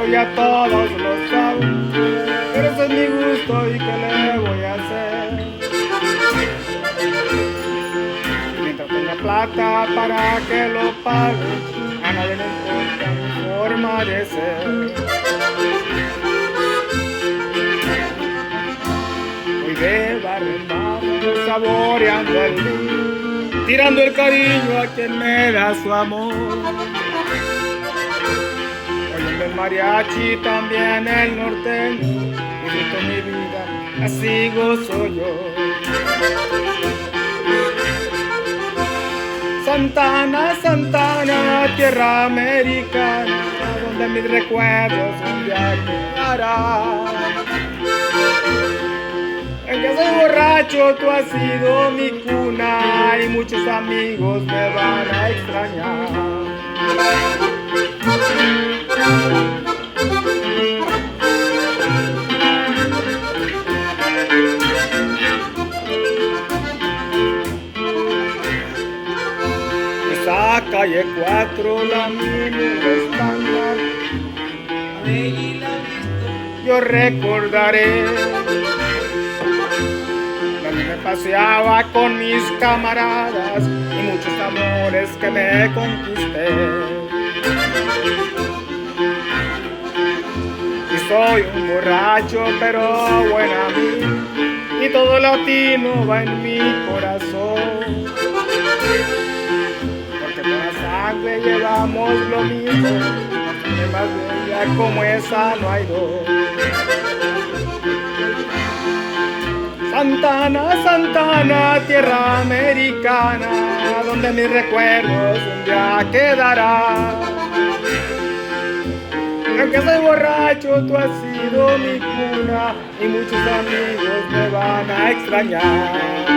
eso ya todos lo saben, pero ese es mi gusto y qué le voy a hacer. Mientras tenga plata para que lo pague, a nadie le importa mi forma de ser. Voy de barrio en barrio saboreando el día, tirando el cariño a quien me da su amor. Oyendo el mariachi, también el norteño, y grito mi vida, así gozo yo. Santana, Santana, tierra americana, donde mis recuerdos un día quedarán. Aunque soy borracho, tú has sido mi cuna y muchos amigos me van a extrañar. Esa calle 4, la número estándar, yo recordaré. Donde me paseaba con mis camaradas y muchos amores que me conquisté. Y soy un borracho pero buen amigo, y todo latino va en mi corazón. Porque con la sangre llevamos lo mismo, y más bella como esa no hay dos. Santana, Santana, tierra americana, donde mis recuerdos un día quedarán. Aunque soy borracho, tú has sido mi cuna y muchos amigos me van a extrañar.